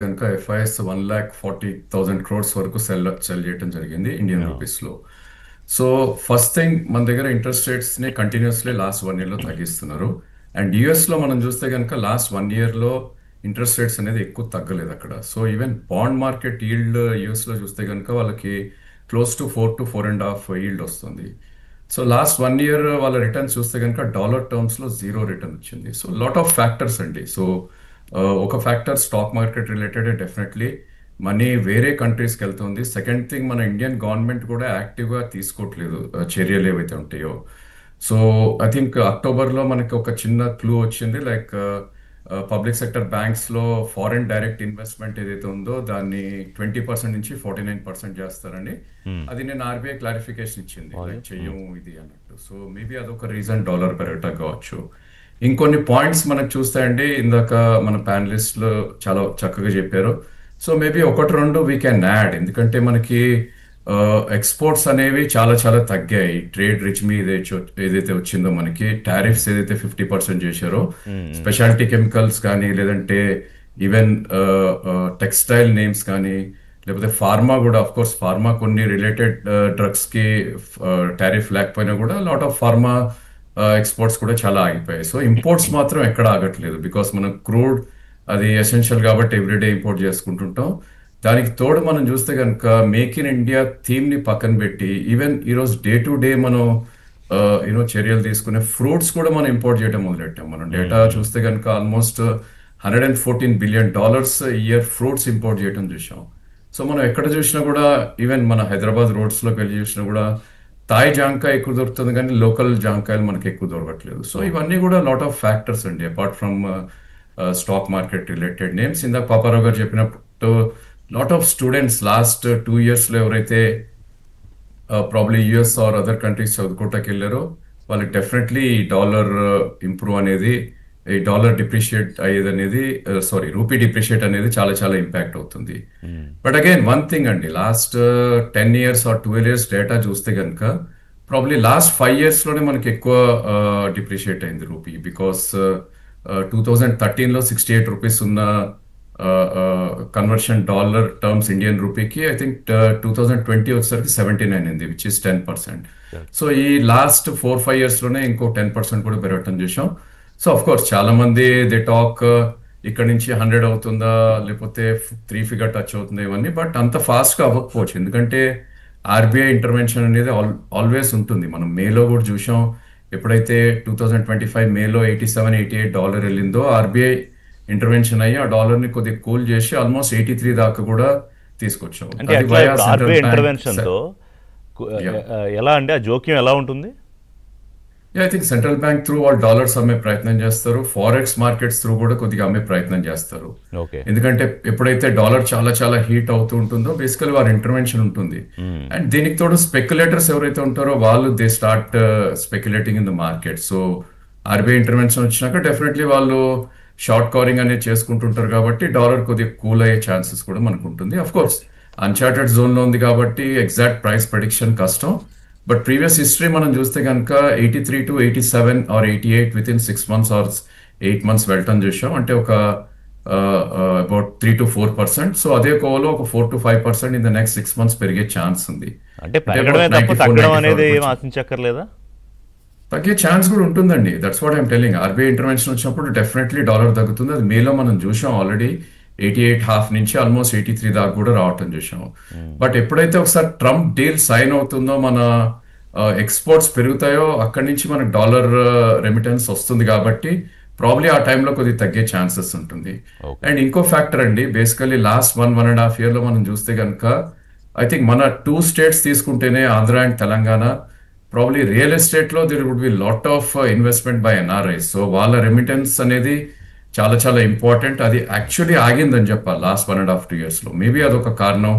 కనుక FIs 1,40,000 crores వరకు cell చేయడం జరిగింది ఇండియన్ యాహ్! రూపీస్లో. సో ఫస్ట్ థింగ్ మన దగ్గర ఇంట్రెస్ట్ రేట్స్ని కంటిన్యూస్లీ లాస్ట్ 1 ఇయర్లో తగ్గిస్తున్నారు. అండ్ యుఎస్లో మనం చూస్తే కనుక లాస్ట్ 1 ఇయర్లో ఇంట్రెస్ట్ రేట్స్ అనేది ఎక్కువ తగ్గలేదు అక్కడ. So even bond market yield యుఎస్లో చూస్తే కనుక వాళ్ళకి క్లోజ్ టు 4 to 4.5 ఈల్డ్ వస్తుంది. సో లాస్ట్ 1 ఇయర్ వాళ్ళ రిటర్న్స్ చూస్తే కనుక డాలర్ టర్మ్స్లో జీరో రిటర్న్ వచ్చింది. సో లాట్ ఆఫ్ ఫ్యాక్టర్స్ అండి. సో ఒక factor stock market related definitely money వేరే కంట్రీస్కి వెళ్తుంది. సెకండ్ థింగ్ మన ఇండియన్ గవర్నమెంట్ కూడా యాక్టివ్గా తీసుకోవట్లేదు చర్యలు ఏవైతే ఉంటాయో. సో ఐ థింక్ అక్టోబర్లో మనకి ఒక చిన్న క్లూ వచ్చింది, లైక్ పబ్లిక్ సెక్టర్ బ్యాంక్స్లో ఫారిన్ డైరెక్ట్ ఇన్వెస్ట్మెంట్ ఏదైతే ఉందో దాన్ని 20% నుంచి 49% చేస్తారని. హ్మ్. అది నేను ఆర్బీఐ క్లారిఫికేషన్ ఇచ్చింది, అది. లైక్ హ్మ్. చెయ్యము ఇది అన్నట్టు. సో మేబీ అదొక రీజన్ డాలర్ పెరగటం కావచ్చు. ఇంకొన్ని పాయింట్స్ మనకు చూస్తే అండి, ఇందాక మన ప్యానలిస్ట్లో చాలా చక్కగా చెప్పారు. సో మేబీ ఒకటి రెండు వీ క్యాన్ యాడ్, ఎందుకంటే మనకి ఎక్స్పోర్ట్స్ అనేవి చాలా చాలా తగ్గాయి. ట్రేడ్ రిచ్ మీ ఏదైతే వచ్చిందో మనకి టారిఫ్స్ ఏదైతే 50% చేశారో, హ్మ్. హ్మ్. స్పెషాలిటీ కెమికల్స్ కానీ లేదంటే ఈవెన్ టెక్స్టైల్ నేమ్స్ కానీ లేకపోతే ఫార్మా కూడా, ఆఫ్ కోర్స్ ఫార్మా కొన్ని రిలేటెడ్ డ్రగ్స్కి టారిఫ్ లేకపోయినా కూడా లాట్ ఆఫ్ ఫార్మా ఎక్స్పోర్ట్స్ కూడా చాలా ఆగిపోయాయి. సో ఇంపోర్ట్స్ మాత్రం ఎక్కడ ఆగట్లేదు, బికాస్ మనం క్రూడ్ అది ఎసెన్షియల్ కాబట్టి ఎవ్రీడే ఇంపోర్ట్ చేసుకుంటుంటాం. దానికి తోడు మనం చూస్తే కనుక మేక్ ఇన్ ఇండియా థీమ్ని పక్కన పెట్టి ఈవెన్ ఈరోజు డే టు డే మనం చర్యలు తీసుకునే ఫ్రూట్స్ కూడా మనం ఇంపోర్ట్ చేయడం మొదలెట్టాం. మనం హ్మ్. డేటా హ్మ్. చూస్తే కనుక almost $114 billion year fruits import చేయడం చూసాం. సో మనం ఎక్కడ చూసినా కూడా, ఈవెన్ మన హైదరాబాద్ రోడ్స్లోకి వెళ్ళి చూసినా కూడా తాయి జాంకాయ ఎక్కువ దొరుకుతుంది కానీ లోకల్ జాంకాయలు మనకి ఎక్కువ దొరకట్లేదు. So okay. ఇవన్నీ కూడా లాట్ ఆఫ్ ఫ్యాక్టర్స్ అండి, apart from stock market related names. ఇందాక పాపారావు గారు చెప్పినట్టు లాట్ ఆఫ్ స్టూడెంట్స్ లాస్ట్ 2 ఇయర్స్లో ఎవరైతే probably US or other countries చదువుకోవటానికి వెళ్ళారో వాళ్ళకి డెఫినెట్లీ ఈ డాలర్ ఇంప్రూవ్ అనేది, ఈ డాలర్ డిప్రిషియేట్ అయ్యేది అనేది, సారీ రూపీ డిప్రిషియేట్ అనేది చాలా చాలా ఇంపాక్ట్ అవుతుంది. హ్మ్. బట్ అగైన్ వన్ థింగ్ అండి, last 10 years or 12 years data చూస్తే కనుక ప్రాబ్లీ లాస్ట్ 5 ఇయర్స్లోనే మనకి ఎక్కువ డిప్రిషియేట్ అయింది రూపీ. బికాస్ 2013లో ₹68 ఉన్న కన్వర్షన్ డాలర్ టర్మ్స్ ఇండియన్ రూపీకి ఐ థింక్ 2020 వచ్చేసరికి 79 అయింది, విచ్ ఇస్ 10%. కరెక్ట్. సో ఈ లాస్ట్ 4-5 ఇయర్స్లోనే ఇంకో 10% కూడా పెరగటం చేసాం. సో అఫ్ కోర్స్ చాలా మంది దే టాక్ ఇక్కడ నుంచి 100 అవుతుందా లేకపోతే 3 ఫిగర్ టచ్ అవుతుందా ఇవన్నీ, బట్ అంత ఫాస్ట్గా అవ్వకపోవచ్చు, ఎందుకంటే ఆర్బీఐ ఇంటర్వెన్షన్ అనేది ఆల్వేస్ ఉంటుంది. మనం మేలో కూడా చూసాం, ఎప్పుడైతే 2025 మేలో $87-88 వెళ్ళిందో ఆర్బీఐ ఇంటర్వెన్షన్ అయ్యి ఆ డాలర్ని కొద్దిగా కూల్ చేసి ఆల్మోస్ట్ 83 దాకా కూడా తీసుకొచ్చాం. అంటే అది ఎట్లా వయా ఇప్పుడు సెంట్రల్ ఆర్బీఐ బ్యాంక్. ఇంటర్వెన్షన్‌తో యా ఎలా అండి? ఆ జోక్యం ఎలా ఉంటుంది? I think central bank through వాళ్ళు డాలర్స్ అమ్మే ప్రయత్నం చేస్తారు, ఫారెక్స్ మార్కెట్స్ త్రూ కూడా కొద్దిగా అమ్మే ప్రయత్నం చేస్తారు. ఓకే. ఎందుకంటే ఎప్పుడైతే డాలర్ చాలా చాలా హీట్ అవుతూ ఉంటుందో బేసికల్ వారి ఇంటర్వెన్షన్ ఉంటుంది. హ్మ్. అండ్ దీనికి తోడు స్పెక్యులేటర్స్ ఎవరైతే ఉంటారో వాళ్ళు they start speculating in the market. So RBI intervention వచ్చినాక డెఫినెట్లీ వాళ్ళు షార్ట్ కవరింగ్ అనేది చేసుకుంటుంటారు కాబట్టి డాలర్ కొద్దిగా కూల్ అయ్యే ఛాన్సెస్ కూడా మనకు ఉంటుంది. అఫ్ కోర్స్ అన్చార్టెడ్ జోన్లో ఉంది కాబట్టి ఎగ్జాక్ట్ ప్రైస్ ప్రెడిక్షన్ కష్టం. బట్ ప్రీవియస్ హిస్టరీ మనం చూస్తే కనుక 83 to 87 or 88 within 6 months or 8 months వెళ్ళటం చూసాం. అంటే ఒక అబౌట్ 3 to 4%. సో అదే కోవలో ఒక 4 to 5% in the next 6 months పెరిగే ఛాన్స్ ఉంది. అంటే అంటే అబౌట్ పెరగడమే తప్ప 94 తగ్గడం 95 అనేది వరకు ఏం వచ్చింది. ఆశించక్కర్లేదా? తగ్గే ఛాన్స్ కూడా ఉంటుందండి. That's what I'm telling. RBI intervention వచ్చినప్పుడు డెఫినెట్లీ డాలర్ తగ్గుతుంది. అది మేలో మనం చూసాం ఆల్రెడీ 88.5 నుంచి ఆల్మోస్ట్ 83 దాకా కూడా రావటం చూసాం. హ్మ్. బట్ ఎప్పుడైతే ఒకసారి ట్రంప్ డీల్ సైన్ అవుతుందో మన ఎక్స్పోర్ట్స్ పెరుగుతాయో అక్కడి నుంచి మనకు డాలర్ రెమిటెన్స్ వస్తుంది కాబట్టి ప్రాబ్లీ ఆ టైంలో కొద్దిగా తగ్గే ఛాన్సెస్ ఉంటుంది. ఓకే. అండ్ ఇంకో ఫ్యాక్టర్ అండి, బేసికలీ లాస్ట్ 1.5 ఇయర్లో మనం చూస్తే కనుక ఐ థింక్ మన 2 స్టేట్స్ తీసుకుంటేనే Andhra and Telangana, probably real ఎస్టేట్లో there would be lot of investment by NRI. So వాళ్ళ రెమిటెన్స్ అనేది చాలా చాలా ఇంపార్టెంట్. అది యాక్చువల్లీ ఆగిందని చెప్పాలి లాస్ట్ 1.5-2 ఇయర్స్లో. మేబీ అదొక కారణం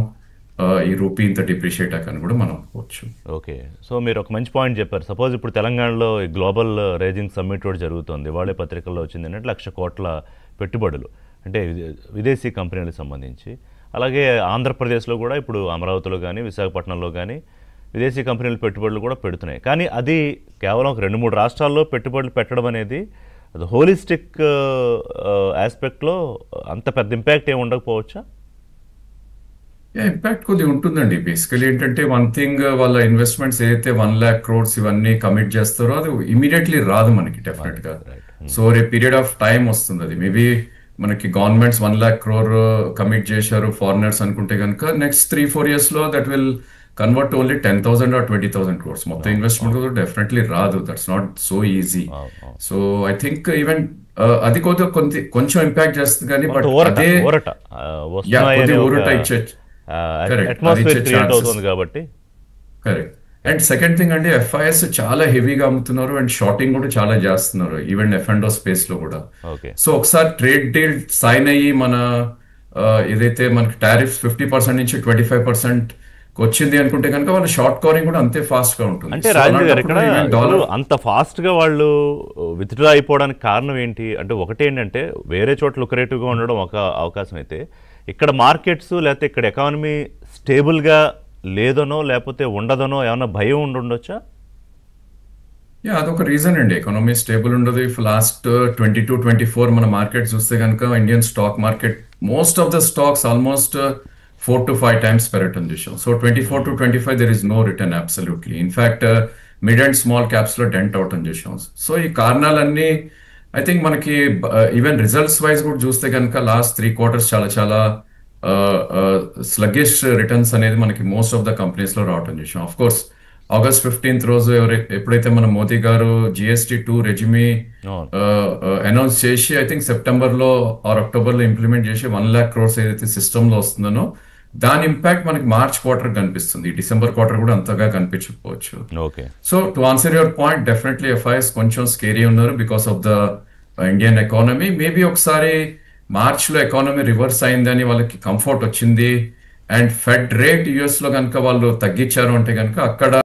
ఈ రూపీ ఇంత డిప్రిషియేట్ అని కూడా మనం అనుకోవచ్చు. ఓకే. సో మీరు ఒక మంచి పాయింట్ చెప్పారు. సపోజ్ ఇప్పుడు తెలంగాణలో ఈ గ్లోబల్ రేజింగ్ సమ్మిట్ కూడా జరుగుతోంది. వాళ్ళే పత్రికల్లో వచ్చింది ఏంటంటే 1,00,000 కోట్ల పెట్టుబడులు, అంటే విదేశీ కంపెనీలకు సంబంధించి. అలాగే ఆంధ్రప్రదేశ్లో కూడా ఇప్పుడు అమరావతిలో కానీ విశాఖపట్నంలో కానీ విదేశీ కంపెనీలు పెట్టుబడులు కూడా పెడుతున్నాయి. కానీ అది కేవలం ఒక 2-3 రాష్ట్రాల్లో పెట్టుబడులు పెట్టడం అనేది అది హోలిస్టిక్ ఆస్పెక్ట్లో అంత పెద్ద ఇంపాక్ట్ ఏమి ఉండకపోవచ్చా? ఇంపాక్ట్ కొద్దిగా ఉంటుందండి. బేసికలీ ఏంటంటే వన్ థింగ్, వాళ్ళ ఇన్వెస్ట్మెంట్స్ ఏదైతే 1,00,00,000 ఇవన్నీ కమిట్ చేస్తారో అది ఇమీడియట్లీ రాదు మనకి డెఫినెట్ గా. So ray period of time వస్తుంది. అది మేబీ మనకి గవర్నమెంట్స్ 1,00,00,000 కమిట్ చేశారు ఫారినర్స్ అనుకుంటే కనుక నెక్స్ట్ 3-4 years లో that will convert only 10,000 or 20,000 crores. మొత్తం ఇన్వెస్ట్మెంట్ డెఫినెట్లీ రాదు. That's not so easy. So I think even అది కొద్దిగా కొంచెం ఇంపాక్ట్ చేస్తుంది కానీ బట్ అదే కొద్దిగా ఊరట ఇచ్చే అట్మాస్ఫియర్ క్రియేట్ అవుతుంది కాబట్టి. కరెక్ట్. అండ్ సెకండ్ థింగ్ అంటే ఎఫ్ఐఎస్ చాలా హెవీగా అమ్ముతున్నారు అండ్ షార్టింగ్ కూడా చాలా చేస్తున్నారు ఈవెన్ ఎఫ్&ఓ స్పేస్ లో కూడా. సో ఒకసారి ట్రేడ్ డీల్ సైన్ అయ్యి మన ఏదైతే మనకి టారిఫ్ 50% నుంచి 25% వచ్చింది అనుకుంటే కనుక వాళ్ళ షార్ట్ కవరింగ్ కూడా అంతే ఫాస్ట్ గా ఉంటుంది. అంటే రాజు గారు ఇక్కడ అంత ఫాస్ట్ గా వాళ్ళు విత్డ్రా అయిపోవడానికి కారణం ఏంటి అంటే, ఒకటి ఏంటంటే వేరే చోట్ల లుక్రేటివ్ గా ఉండడం ఒక అవకాశం అయితే, ఇక్కడ మార్కెట్స్ లేకపోతే ఇక్కడ ఎకానమీ స్టేబుల్గా లేదనో లేకపోతే ఉండదనో ఏమైనా భయం ఉండొచ్చా? అదొక రీజన్ అండి. ఎకానమీ స్టేబుల్ ఉండదు. ఇఫ్ లాస్ట్ 22-24 మన మార్కెట్ చూస్తే కనుక Indian stock market most of the stocks almost 4 to 5 times పెరగటం చూసాం. So 24-25 there is no return absolutely. In fact mid and small caps లో డెంట్ అవటం చూసాం. సో ఈ కారణాలన్నీ ఐ థింక్ మనకి ఈవెన్ రిజల్ట్స్ వైజ్ కూడా చూస్తే కనుక లాస్ట్ 3 quarters చాలా స్లగ్గిష్ రిటర్న్స్ అనేది మనకి మోస్ట్ ఆఫ్ ద కంపెనీస్ లో రావటం చూసాం. ఆఫ్ కోర్స్ August 15th రోజు ఎప్పుడైతే మన మోదీ గారు GST 2 రెజిమీ అనౌన్స్ చేసి ఐ థింక్ సెప్టెంబర్ లో ఆర్ అక్టోబర్ లో ఇంప్లిమెంట్ చేసి 1,00,000 crores ఏదైతే సిస్టమ్ లో వస్తుందనో దాని ఇంపాక్ట్ మనకి మార్చ్ క్వార్టర్ కనిపిస్తుంది. డిసెంబర్ క్వార్టర్ కూడా అంతగా కనిపించకపోవచ్చు. So to answer your point, definitely FIs కొంచెం స్కేరీ ఉన్నారు because of the Indian economy. Maybe ఒకసారి మార్చ్ లో ఎకానమీ రివర్స్ అయిందని వాళ్ళకి కంఫర్ట్ వచ్చింది అండ్ ఫెడ్ రేట్ యుఎస్ లో కనుక వాళ్ళు తగ్గించారు అంటే కనుక అక్కడ